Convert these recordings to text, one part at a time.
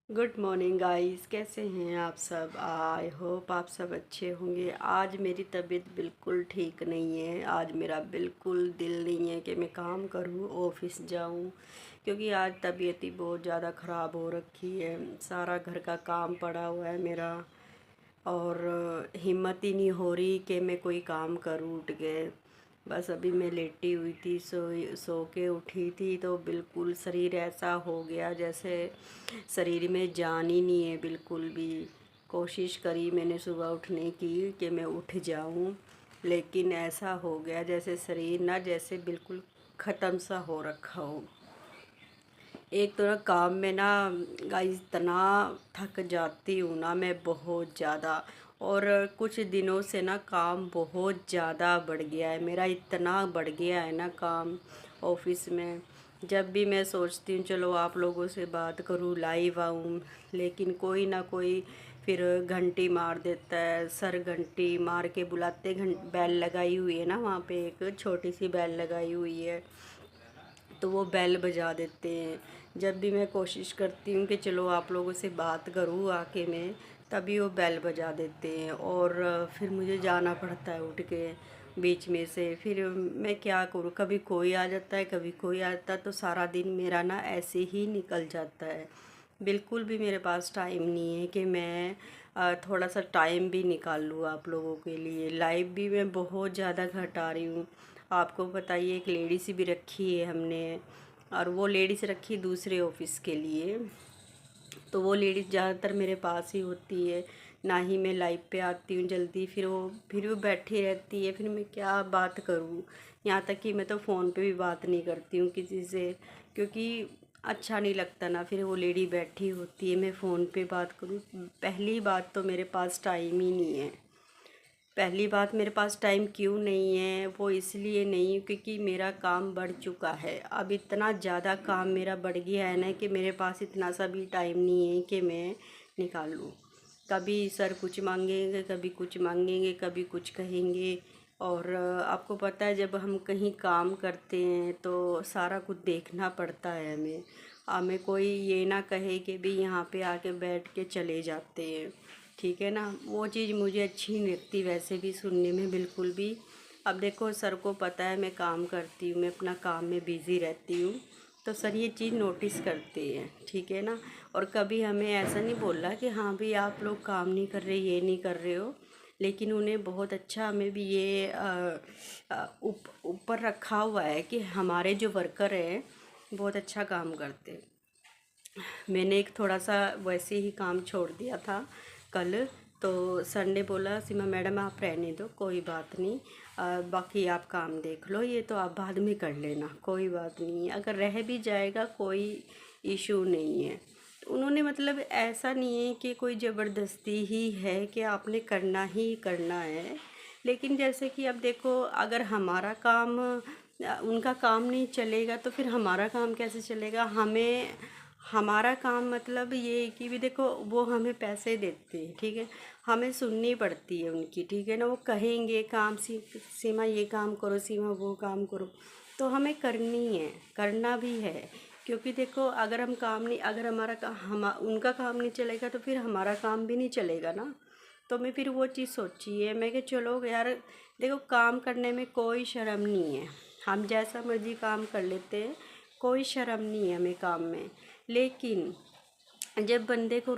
Good morning guys, कैसे हैं आप सब। आई होप आप सब अच्छे होंगे। आज मेरी तबीयत बिल्कुल ठीक नहीं है। आज मेरा बिल्कुल दिल नहीं है कि मैं काम करूं, ऑफिस जाऊं, क्योंकि आज तबीयत ही बहुत ज़्यादा ख़राब हो रखी है। सारा घर का काम पड़ा हुआ है मेरा, और हिम्मत ही नहीं हो रही कि मैं कोई काम करूं उठ के। बस अभी मैं लेटी हुई थी, सो के उठी थी तो बिल्कुल शरीर ऐसा हो गया जैसे शरीर में जान ही नहीं है बिल्कुल भी। कोशिश करी मैंने सुबह उठने की कि मैं उठ जाऊं, लेकिन ऐसा हो गया जैसे शरीर ना जैसे बिल्कुल ख़त्म सा हो रखा हो। एक तो ना काम में ना गाइस इतना थक जाती हूँ ना मैं बहुत ज़्यादा। और कुछ दिनों से ना काम बहुत ज़्यादा बढ़ गया है मेरा, इतना बढ़ गया है ना काम ऑफिस में। जब भी मैं सोचती हूँ चलो आप लोगों से बात करूँ, लाइव आऊँ, लेकिन कोई ना कोई फिर घंटी मार देता है। सर घंटी मार के बुलाते, बेल लगाई हुई है ना वहाँ पे, एक छोटी सी बेल लगाई हुई है, तो वो बेल बजा देते हैं। जब भी मैं कोशिश करती हूँ कि चलो आप लोगों से बात करूँ आके मैं, तभी वो बेल बजा देते हैं और फिर मुझे जाना पड़ता है उठ के बीच में से। फिर मैं क्या करूँ, कभी कोई आ जाता है कभी कोई आ जाता है, तो सारा दिन मेरा ना ऐसे ही निकल जाता है। बिल्कुल भी मेरे पास टाइम नहीं है कि मैं थोड़ा सा टाइम भी निकाल लूँ आप लोगों के लिए। लाइव भी मैं बहुत ज़्यादा घटा रही हूँ। आपको बताइए, एक लेडीज़ भी रखी है हमने, और वो लेडीज़ रखी दूसरे ऑफिस के लिए, तो वो लेडीज़ ज़्यादातर मेरे पास ही होती है। ना ही मैं लाइव पे आती हूँ जल्दी, फिर वो बैठी रहती है, फिर मैं क्या बात करूँ। यहाँ तक कि मैं तो फ़ोन पे भी बात नहीं करती हूँ किसी से, क्योंकि अच्छा नहीं लगता ना। फिर वो लेडी बैठी होती है, मैं फ़ोन पे बात करूँ। पहली बात तो मेरे पास टाइम ही नहीं है। पहली बात, मेरे पास टाइम क्यों नहीं है, वो इसलिए नहीं क्योंकि मेरा काम बढ़ चुका है। अब इतना ज़्यादा काम मेरा बढ़ गया है ना कि मेरे पास इतना सा भी टाइम नहीं है कि मैं निकालूं। कभी सर कुछ मांगेंगे, कभी कुछ मांगेंगे, कभी कुछ कहेंगे। और आपको पता है जब हम कहीं काम करते हैं तो सारा कुछ देखना पड़ता है हमें। हमें कोई ये ना कहे कि भी यहाँ पे आके बैठ के चले जाते हैं, ठीक है ना। वो चीज़ मुझे अच्छी नहीं लगती वैसे भी सुनने में बिल्कुल भी। अब देखो सर को पता है मैं काम करती हूँ, मैं अपना काम में बिज़ी रहती हूँ, तो सर ये चीज़ नोटिस करते हैं, ठीक है ना। और कभी हमें ऐसा नहीं बोला कि हाँ भी आप लोग काम नहीं कर रहे, ये नहीं कर रहे हो, लेकिन उन्हें बहुत अच्छा हमें भी ये ऊपर रखा हुआ है कि हमारे जो वर्कर हैं बहुत अच्छा काम करते हैं। मैंने एक थोड़ा सा वैसे ही काम छोड़ दिया था कल, तो सर ने बोला सीमा मैडम आप रहने दो, कोई बात नहीं, बाकी आप काम देख लो, ये तो आप बाद में कर लेना, कोई बात नहीं, अगर रह भी जाएगा कोई इशू नहीं है। तो उन्होंने मतलब ऐसा नहीं है कि कोई ज़बरदस्ती ही है कि आपने करना ही करना है। लेकिन जैसे कि अब देखो, अगर हमारा काम उनका काम नहीं चलेगा तो फिर हमारा काम कैसे चलेगा। हमें हमारा काम मतलब ये है कि भी देखो वो हमें पैसे देते हैं, ठीक है, हमें सुननी पड़ती है उनकी, ठीक है ना। वो कहेंगे काम सीमा ये काम करो, सीमा वो काम करो, तो हमें करनी है, करना भी है। क्योंकि देखो अगर हम काम नहीं, अगर हमारा हम उनका काम नहीं चलेगा तो फिर हमारा काम भी नहीं चलेगा ना। तो मैं फिर वो चीज़ सोची है मैं कि चलो यार, देखो काम करने में कोई शर्म नहीं है, हम जैसा मर्जी काम कर लेते हैं, कोई शर्म नहीं है हमें काम में। लेकिन जब बंदे को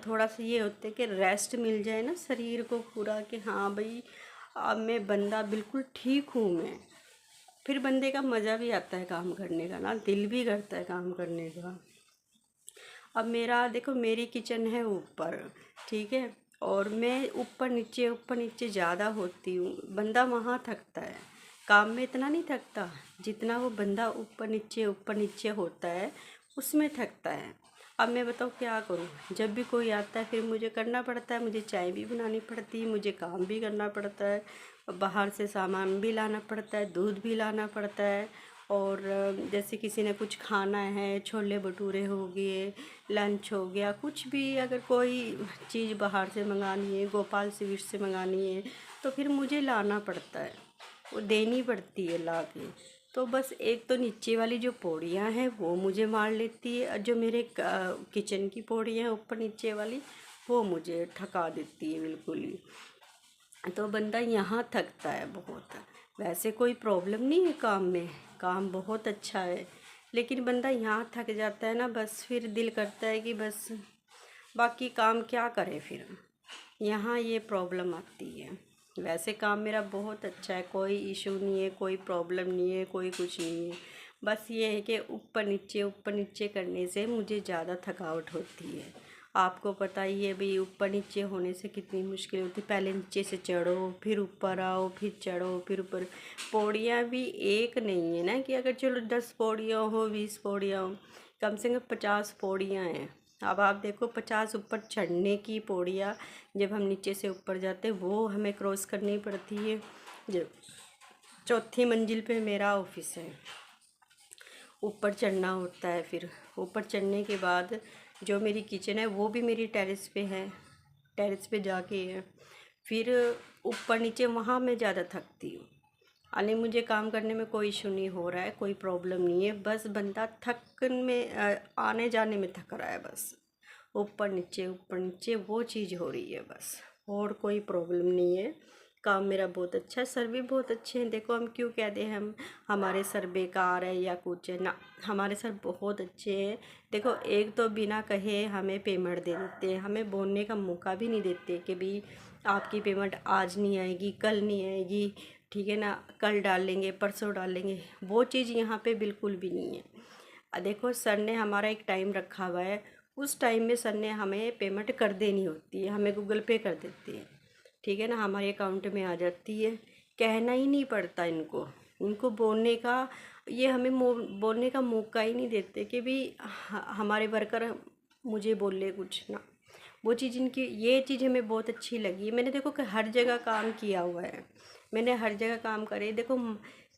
थोड़ा सा ये होता है कि रेस्ट मिल जाए ना शरीर को पूरा, कि हाँ भाई अब मैं बंदा बिल्कुल ठीक हूँ मैं, फिर बंदे का मज़ा भी आता है काम करने का ना, दिल भी करता है काम करने का। अब मेरा देखो, मेरी किचन है ऊपर, ठीक है, और मैं ऊपर नीचे ज़्यादा होती हूँ। बंदा वहाँ थकता है, काम में इतना नहीं थकता जितना वो बंदा ऊपर नीचे होता है उसमें थकता है। अब मैं बताऊँ क्या करूँ, जब भी कोई आता है फिर मुझे करना पड़ता है, मुझे चाय भी बनानी पड़ती है, मुझे काम भी करना पड़ता है, बाहर से सामान भी लाना पड़ता है, दूध भी लाना पड़ता है। और जैसे किसी ने कुछ खाना है, छोले भटूरे हो गए, लंच हो गया, कुछ भी अगर कोई चीज़ बाहर से मंगानी है, गोपाल स्वीट से मंगानी है, तो फिर मुझे लाना पड़ता है, वो देनी पड़ती है ला के। तो बस एक तो नीचे वाली जो पौड़ियाँ हैं वो मुझे मार लेती है, और जो मेरे किचन की पौड़ियाँ हैं ऊपर नीचे वाली, वो मुझे थका देती है बिल्कुल ही। तो बंदा यहाँ थकता है बहुत। वैसे कोई प्रॉब्लम नहीं है काम में, काम बहुत अच्छा है, लेकिन बंदा यहाँ थक जाता है ना, बस फिर दिल करता है कि बस बाकी काम क्या करे फिर। यहाँ ये प्रॉब्लम आती है। वैसे काम मेरा बहुत अच्छा है, कोई इशू नहीं है, कोई प्रॉब्लम नहीं है, कोई कुछ नहीं है। बस ये है कि ऊपर नीचे करने से मुझे ज़्यादा थकावट होती है। आपको पता ही है भाई, ऊपर नीचे होने से कितनी मुश्किल होती है। पहले नीचे से चढ़ो, फिर ऊपर आओ, फिर चढ़ो, फिर ऊपर। पौड़ियाँ भी एक नहीं है ना कि अगर चलो 10 पौड़ियाँ हो, 20 पौड़ियाँ हो, कम से कम 50 पौड़ियाँ हैं। अब आप देखो 50 ऊपर चढ़ने की पौड़ियाँ, जब हम नीचे से ऊपर जाते हैं वो हमें क्रॉस करनी पड़ती है। जब चौथी मंजिल पे मेरा ऑफिस है, ऊपर चढ़ना होता है। फिर ऊपर चढ़ने के बाद जो मेरी किचन है वो भी मेरी टेरेस पे है, टेरेस पे जाके है। फिर ऊपर नीचे वहाँ मैं ज़्यादा थकती हूँ। यानी मुझे काम करने में कोई इशू नहीं हो रहा है, कोई प्रॉब्लम नहीं है, बस बंदा थकन में आने जाने में थक रहा है बस। ऊपर नीचे वो चीज़ हो रही है बस, और कोई प्रॉब्लम नहीं है। काम मेरा बहुत अच्छा है, सर भी बहुत अच्छे हैं। देखो हम क्यों कहते हैं हम हमारे सर बेकार है या कुछ है ना, हमारे सर बहुत अच्छे हैं। देखो एक तो बिना कहे हमें पेमेंट दे देते हैं, हमें बोलने का मौका भी नहीं देते कि भाई आपकी पेमेंट आज नहीं आएगी, कल नहीं आएगी, ठीक है ना, कल डाल लेंगे, परसों डाल लेंगे। वो चीज़ यहाँ पे बिल्कुल भी नहीं है। देखो सर ने हमारा एक टाइम रखा हुआ है, उस टाइम में सर ने हमें पेमेंट कर देनी होती है, हमें गूगल पे कर देती है, ठीक है ना, हमारे अकाउंट में आ जाती है। कहना ही नहीं पड़ता इनको, इनको बोलने का, ये हमें बोलने का मौका ही नहीं देते कि भी हमारे वर्कर मुझे बोले कुछ ना। वो चीज़ इनकी, ये चीज़ हमें बहुत अच्छी लगी। मैंने देखो कि हर जगह काम किया हुआ है, मैंने हर जगह काम करे। देखो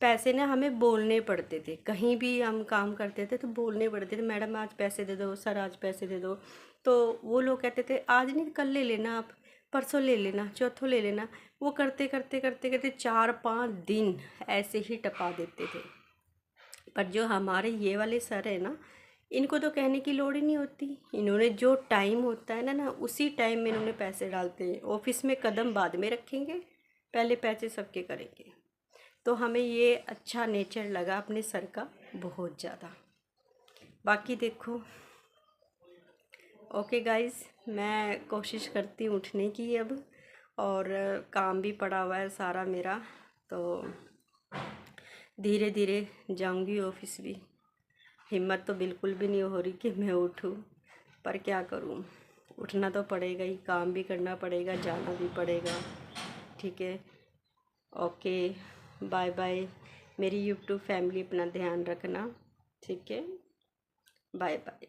पैसे ना हमें बोलने पड़ते थे, कहीं भी हम काम करते थे तो बोलने पड़ते थे, मैडम आज पैसे दे दो, सर आज पैसे दे दो। तो वो लोग कहते थे आज नहीं कल ले लेना, आप परसों ले लेना, चौथों ले लेना। वो करते करते करते करते 4-5 दिन ऐसे ही टपा देते थे। पर जो हमारे ये वाले सर है ना, इनको तो कहने की लोड़ ही नहीं होती। इन्होंने जो टाइम होता है ना उसी टाइम में इन्होंने पैसे डालते हैं। ऑफिस में कदम बाद में रखेंगे, पहले पैसे सबके करेंगे। तो हमें ये अच्छा नेचर लगा अपने सर का बहुत ज़्यादा। बाकी देखो, ओके गाइस, मैं कोशिश करती हूँ उठने की अब, और काम भी पड़ा हुआ है सारा मेरा, तो धीरे धीरे जाऊंगी ऑफिस भी। हिम्मत तो बिल्कुल भी नहीं हो रही कि मैं उठूं, पर क्या करूं, उठना तो पड़ेगा ही, काम भी करना पड़ेगा, जाना भी पड़ेगा। ठीक है, ओके, बाय बाय। मेरी यूट्यूब फैमिली अपना ध्यान रखना, ठीक है, बाय बाय।